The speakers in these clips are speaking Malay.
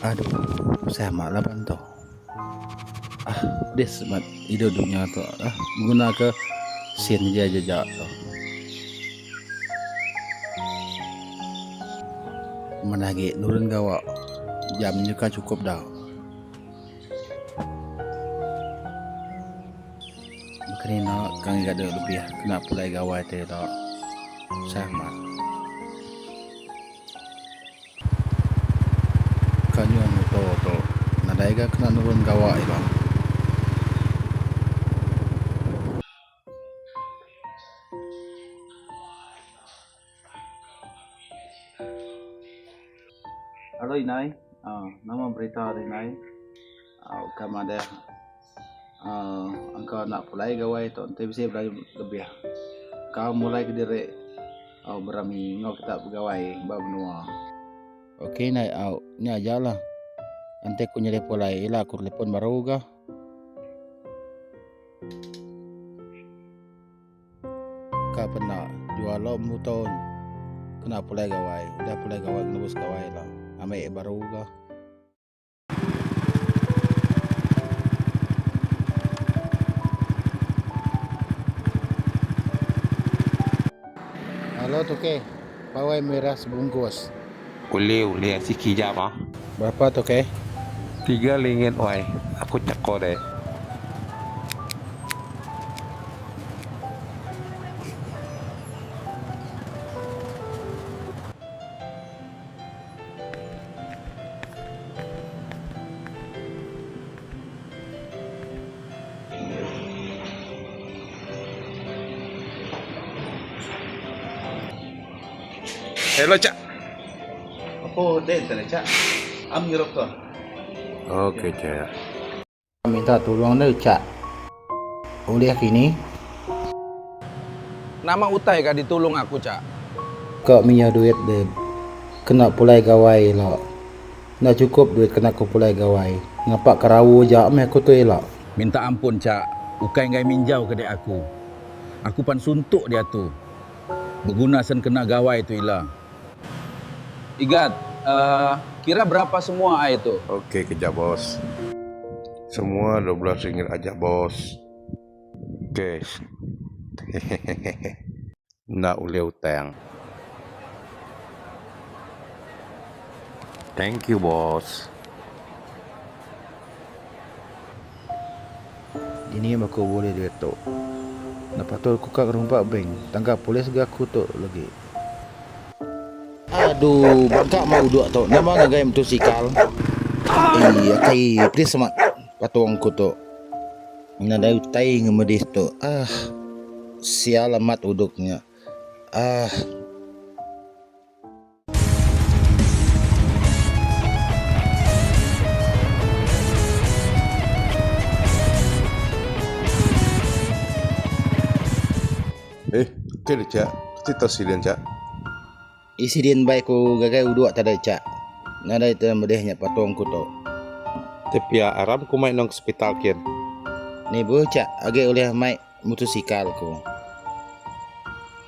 Aduh, saya malah bantu. Des mat hidup dunia tu. Guna ke sin dia jejak tu. Menagi nurun gawa. Jamnya kan cukup dah. Makanya kang ada lebih kena pulai gawa tu dah. Sama. Kanyo to nadaiga kena nurun gawa ilo. Halo Inai, nama berita Inai. Kamu ada engkau nak pulai gawai tu, nanti bisa belajar lebih. Kau mulai ke diri, berami ngau kita pegawai bawa benua. Okey Inai, ni aja lah. Nanti aku nyari pulai, ilah aku telepon baru ke. Kau pernah jual lom tahun, kena pulai gawai, udah pulai gawai, nubus gawai lah. Ambil baru ke. Halo Toke, pawai merah sebungkus. Uli si kijap ah. Berapa Toke? 3 ringgit wai. Aku ceko deh. Hello cak. Apa deh tadi cak? Am tu. Oke cak. Minta tolong deh cak. Oleh kini. Nama utai kah ditolong aku cak. Kau minyak duit deh. Kena pulai gawai lah. Nak cukup duit kena aku pulai gawai. Ngapa kerawu je aku tu elak. Minta ampun cak. Ukai ngai minjau ke dek aku. Aku pan suntuk dia tu. Berguna sen kena gawai tu ilah. Igat, kira berapa semua air tu? Oke kejap bos. Semua 12 ringgit aja bos. Oke. Nak uli utang. Thank you bos. Ini aku boleh duit tu. Nampak tu aku kat rumpak bank. Tangkap polis ke aku tu lagi. Aduh, bangkak mau dua tu. Nama ngagai motosikal. Kai, please mak. Patuang ku tu. Nadai utai ngemedis tu. Sial amat uduknya. Oke deh cak. Kita silian cak. Isiden baik ku gagai uduk tak ada cak. Nadai tu medehnya patuang ku tu. Tapi ya aram ku main nong hospital kian. Ni bu cak, agak oleh mai motosikal ku.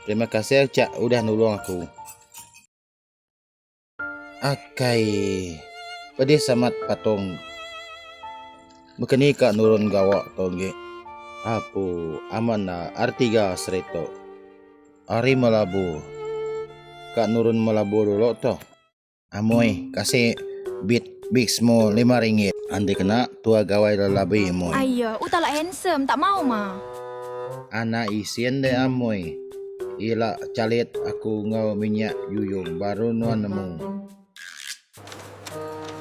Terima kasih cak udah nolong aku. Akai. Pedih samat patong. Makani kak nurun gawak tongge. Apu amana artiga serito. Ari Malabu. Kak nurun Malabu dulu to. Amoy kasih big small 5 ringgit. Andi kena tua gawai lalabi amoy. Ayah, tak handsome, tak mau mah. Ana isien de amoy. Ila calit aku ngau minyak yuyung baru nuan nemu.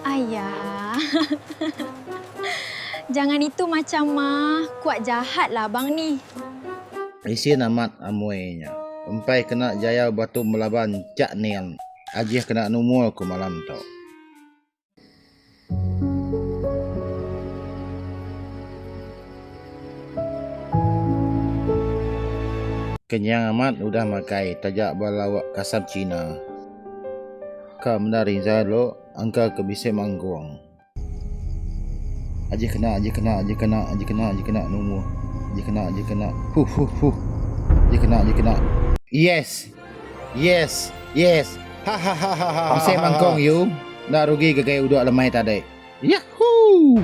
Ayah. Jangan itu macam mah. Kuat jahat lah abang ni. Isien amat amoynya. Empai kena jaya batu melaban cak nian. Ajih kena numul ku malam tu. Kenyang amat udah makai tajak balawak kasar Cina. Kau menari zalo angka kebise mangguang. Aji kena numul. Aji kena. Aji kena. Yes. Ha. Masih mangkong you. Nak rugi ke gaya udak lemai tadi. Yahoo!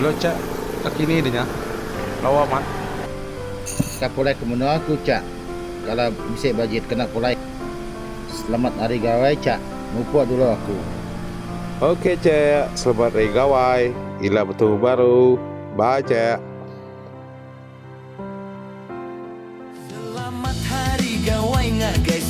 Halo Cak, kaki ni dia. Lawa mat. Kapulai ke mana aku, Cak. Kalau bisa bajet kena pulai. Selamat hari gawai, Cak. Mumpuk dulu aku. Oke Cak, selamat hari gawai. Ila betul baru. Bye Cak. Selamat hari gawai nga guys.